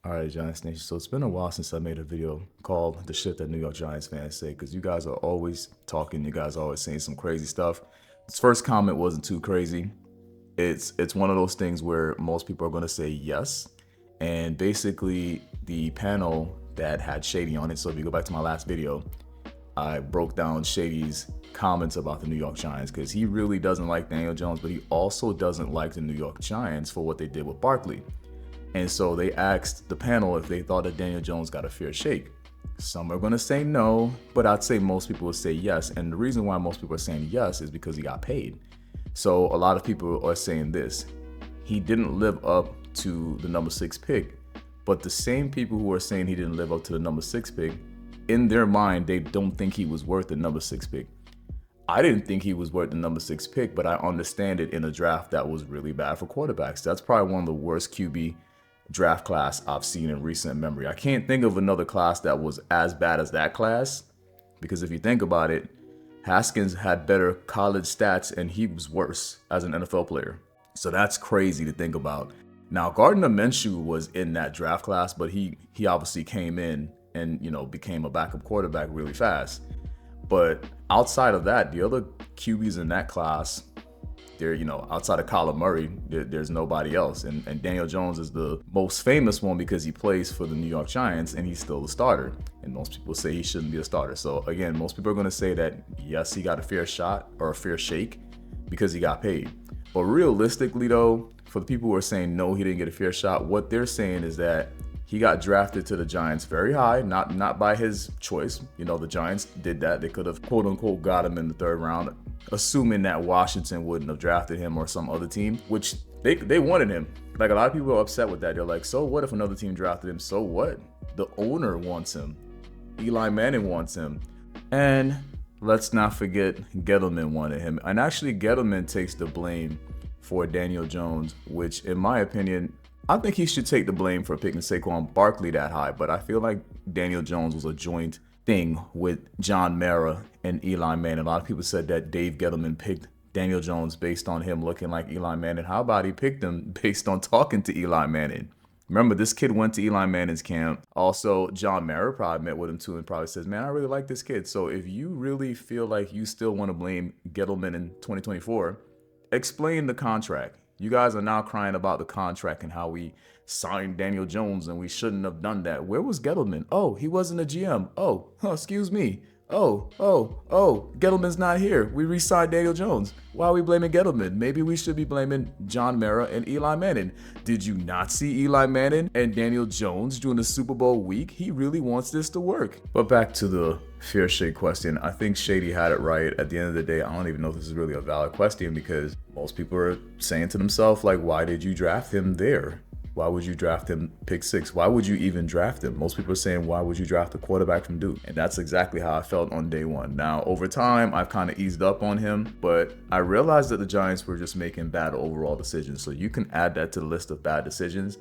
All right, Giants Nation. So it's been a while since I made a video called "The Shit That New York Giants Fans Say," because you guys are always talking. You guys are always saying some crazy stuff. This first comment wasn't too crazy. It's one of those things where most people are going to say yes, and basically the panel that had Shady on it. So if you go back to my last video, I broke down Shady's comments about the New York Giants because he really doesn't like Daniel Jones, but he also doesn't like the New York Giants for what they did with Barkley. And so they asked the panel if they thought that Daniel Jones got a fair shake. Some are going to say no, but I'd say most people would say yes. And the reason why most people are saying yes is because he got paid. So a lot of people are saying this: he didn't live up to the number 6 pick. But the same people who are saying he didn't live up to the number 6 pick, in their mind, they don't think he was worth the number 6 pick. I didn't think he was worth the number 6 pick, but I understand it in a draft that was really bad for quarterbacks. That's probably one of the worst QB draft class I've seen in recent memory. I can't think of another class that was as bad as that class, because if you think about it, Haskins had better college stats and he was worse as an NFL player. So that's crazy to think about. Now, Gardner Minshew was in that draft class, but he obviously came in and, became a backup quarterback really fast. But outside of that, the other QBs in that class, they're, outside of Kyler Murray, there's nobody else. And Daniel Jones is the most famous one because he plays for the New York Giants and he's still the starter. And most people say he shouldn't be a starter. So again, most people are going to say that, yes, he got a fair shot or a fair shake because he got paid. But realistically, though, for the people who are saying no, he didn't get a fair shot, what they're saying is that he got drafted to the Giants very high, not by his choice. The Giants did that. They could have, quote unquote, got him in the 3rd round, assuming that Washington wouldn't have drafted him or some other team, which they wanted him. Like, a lot of people are upset with that. They're like, so what if another team drafted him? So what? The owner wants him. Eli Manning wants him. And let's not forget Gettleman wanted him. And actually, Gettleman takes the blame for Daniel Jones, which, in my opinion, I think he should take the blame for picking Saquon Barkley that high, but I feel like Daniel Jones was a joint thing with John Mara and Eli Manning. A lot of people said that Dave Gettleman picked Daniel Jones based on him looking like Eli Manning. How about he picked him based on talking to Eli Manning? Remember, this kid went to Eli Manning's camp. Also, John Mara probably met with him too and probably says, man, I really like this kid. So if you really feel like you still want to blame Gettleman in 2024, explain the contract. You guys are now crying about the contract and how we signed Daniel Jones and we shouldn't have done that. Where was Gettleman? Oh, he wasn't a GM. Oh, excuse me. Oh, Gettleman's not here. We re-signed Daniel Jones. Why are we blaming Gettleman? Maybe we should be blaming John Mara and Eli Manning. Did you not see Eli Manning and Daniel Jones during the Super Bowl week? He really wants this to work. But back to the fair shake question. I think Shady had it right. At the end of the day, I don't even know if this is really a valid question because most people are saying to themselves, like, why did you draft him there? Why would you draft him pick 6? Why would you even draft him? Most people are saying, why would you draft a quarterback from Duke? And that's exactly how I felt on day one. Now, over time, I've kind of eased up on him, but I realized that the Giants were just making bad overall decisions. So you can add that to the list of bad decisions.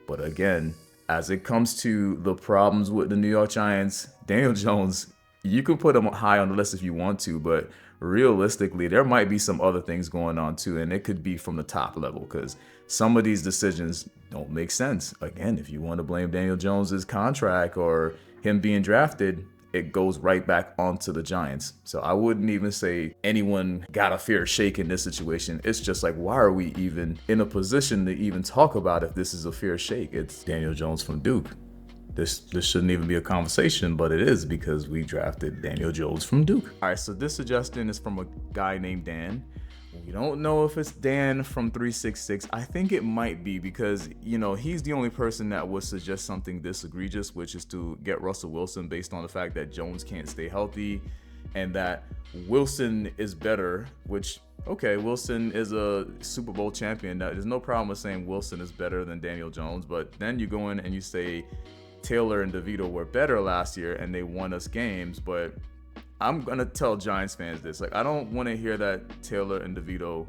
But again, as it comes to the problems with the New York Giants, Daniel Jones, you can put him high on the list if you want to, but realistically, there might be some other things going on too, and it could be from the top level because some of these decisions don't make sense. Again, if you want to blame Daniel Jones's contract or him being drafted, it goes right back onto the Giants. So I wouldn't even say anyone got a fair shake in this situation. It's just like, why are we even in a position to even talk about if this is a fair shake? It's Daniel Jones from Duke. This shouldn't even be a conversation, but it is because we drafted Daniel Jones from Duke. All right, so this suggestion is from a guy named Dan. We don't know if it's Dan from 366. I think it might be because, he's the only person that would suggest something this egregious, which is to get Russell Wilson based on the fact that Jones can't stay healthy and that Wilson is better, which, okay, Wilson is a Super Bowl champion. Now, there's no problem with saying Wilson is better than Daniel Jones, but then you go in and you say Taylor and DeVito were better last year and they won us games, but I'm going to tell Giants fans this. Like, I don't want to hear that Taylor and DeVito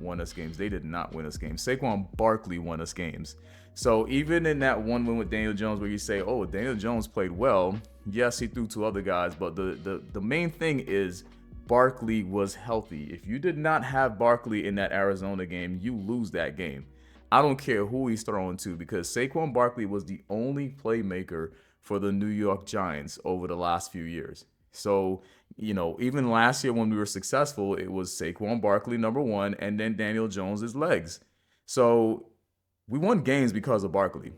won us games. They did not win us games. Saquon Barkley won us games. So even in that one win with Daniel Jones where you say, oh, Daniel Jones played well. Yes, he threw to other guys, but the main thing is Barkley was healthy. If you did not have Barkley in that Arizona game, you lose that game. I don't care who he's throwing to, because Saquon Barkley was the only playmaker for the New York Giants over the last few years. So, even last year when we were successful, it was Saquon Barkley, number one, and then Daniel Jones' legs. So we won games because of Barkley.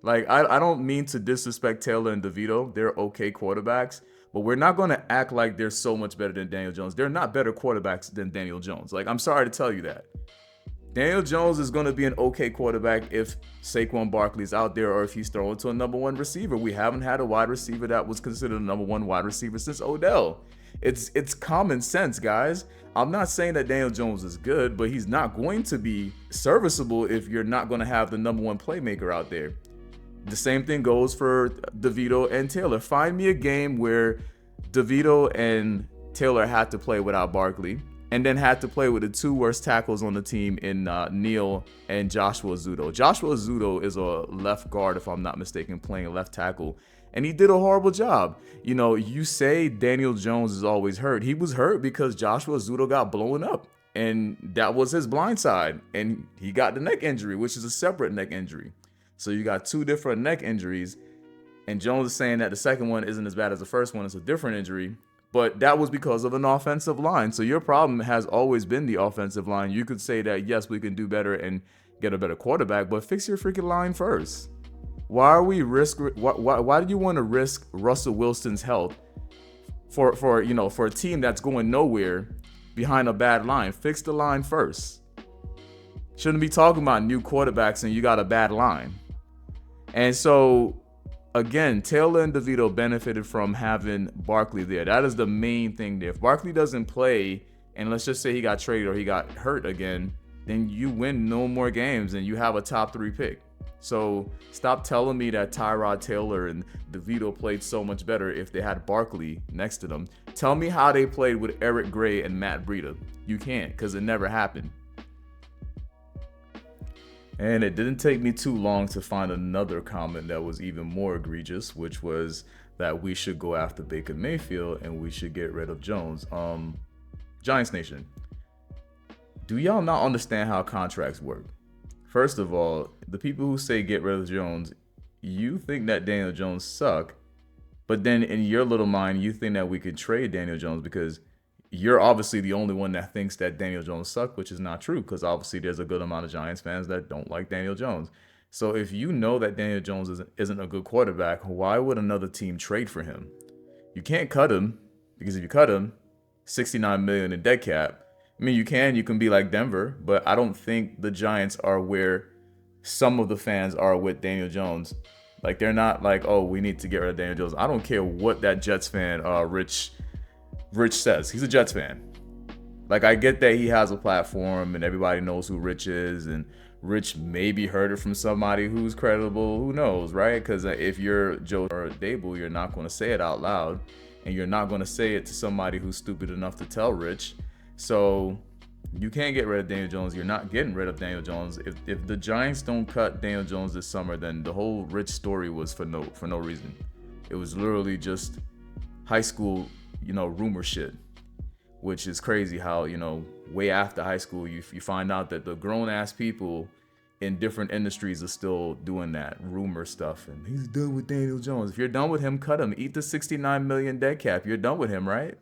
Like, I don't mean to disrespect Taylor and DeVito. They're okay quarterbacks, but we're not going to act like they're so much better than Daniel Jones. They're not better quarterbacks than Daniel Jones. Like, I'm sorry to tell you that. Daniel Jones is going to be an okay quarterback if Saquon Barkley's out there, or if he's throwing to a number one receiver. We haven't had a wide receiver that was considered a number one wide receiver since Odell. It's common sense, guys. I'm not saying that Daniel Jones is good, but he's not going to be serviceable if you're not going to have the number one playmaker out there. The same thing goes for DeVito and Taylor. Find me a game where DeVito and Taylor had to play without Barkley, and then had to play with the two worst tackles on the team in Neal and Joshua Zudo. Joshua Zudo is a left guard, if I'm not mistaken, playing left tackle, and he did a horrible job. You say Daniel Jones is always hurt. He was hurt because Joshua Zudo got blown up, and that was his blind side, and he got the neck injury, which is a separate neck injury. So you got two different neck injuries, and Jones is saying that the second one isn't as bad as the first one. It's a different injury. But that was because of an offensive line. So your problem has always been the offensive line. You could say that, yes, we can do better and get a better quarterback, but fix your freaking line first. Why do you want to risk Russell Wilson's health for a team that's going nowhere behind a bad line? Fix the line first. Shouldn't be talking about new quarterbacks and you got a bad line. And so, again, Taylor and DeVito benefited from having Barkley there. That is the main thing there. If Barkley doesn't play, and let's just say he got traded or he got hurt again, then you win no more games and you have a top 3 pick. So stop telling me that Tyrod Taylor and DeVito played so much better if they had Barkley next to them. Tell me how they played with Eric Gray and Matt Breida. You can't, because it never happened. And it didn't take me too long to find another comment that was even more egregious, which was that we should go after Baker Mayfield and we should get rid of Jones. Giants Nation, do y'all not understand how contracts work? First of all, the people who say get rid of Jones, you think that Daniel Jones suck, but then in your little mind, you think that we could trade Daniel Jones because you're obviously the only one that thinks that Daniel Jones sucked, which is not true, because obviously there's a good amount of Giants fans that don't like Daniel Jones. So if you know that Daniel Jones isn't a good quarterback, why would another team trade for him? You can't cut him, because if you cut him, $69 million in dead cap. I mean, you can be like Denver, but I don't think the Giants are where some of the fans are with Daniel Jones. Like, they're not like, oh, we need to get rid of Daniel Jones. I don't care what that Jets fan, Rich says. He's a Jets fan. Like, I get that he has a platform and everybody knows who Rich is, and Rich maybe heard it from somebody who's credible. Who knows, right? Because if you're Joe or Dable, you're not going to say it out loud, and you're not going to say it to somebody who's stupid enough to tell Rich. So you can't get rid of Daniel Jones. You're not getting rid of Daniel Jones. If the Giants don't cut Daniel Jones this summer, then the whole Rich story was for no reason. It was literally just high school, rumor shit, which is crazy how, way after high school, you find out that the grown ass people in different industries are still doing that rumor stuff. And he's done with Daniel Jones. If you're done with him, cut him. Eat the $69 million dead cap. You're done with him, right?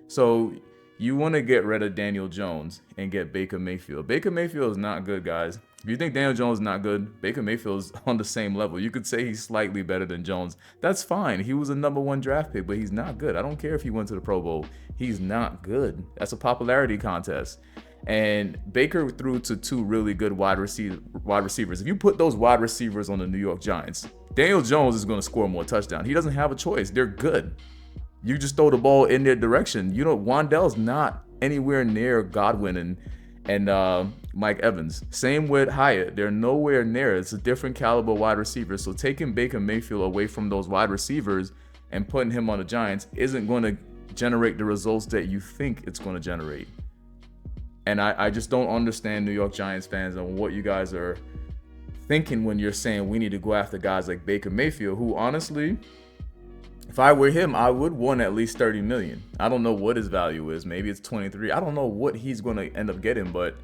So you want to get rid of Daniel Jones and get Baker Mayfield. Baker Mayfield is not good, guys. If you think Daniel Jones is not good, Baker Mayfield is on the same level. You could say he's slightly better than Jones. That's fine. He was a number 1 draft pick, but he's not good. I don't care if he went to the Pro Bowl. He's not good. That's a popularity contest. And Baker threw to 2 really good wide receivers. If you put those wide receivers on the New York Giants, Daniel Jones is going to score more touchdowns. He doesn't have a choice. They're good. You just throw the ball in their direction. Wan'Dell's not anywhere near Godwin and Mike Evans. Same with Hyatt. They're nowhere near. It's a different caliber wide receiver. So taking Baker Mayfield away from those wide receivers and putting him on the Giants isn't going to generate the results that you think it's going to generate. And I just don't understand New York Giants fans and what you guys are thinking when you're saying we need to go after guys like Baker Mayfield, who honestly, if I were him, I would want at least $30 million. I don't know what his value is. Maybe it's 23. I don't know what he's going to end up getting, but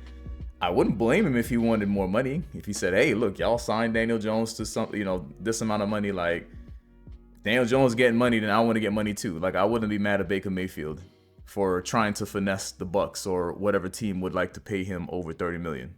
I wouldn't blame him if he wanted more money. If he said, "Hey, look, y'all signed Daniel Jones to some, this amount of money. Like Daniel Jones getting money, then I want to get money too." Like I wouldn't be mad at Baker Mayfield for trying to finesse the Bucks or whatever team would like to pay him over $30 million.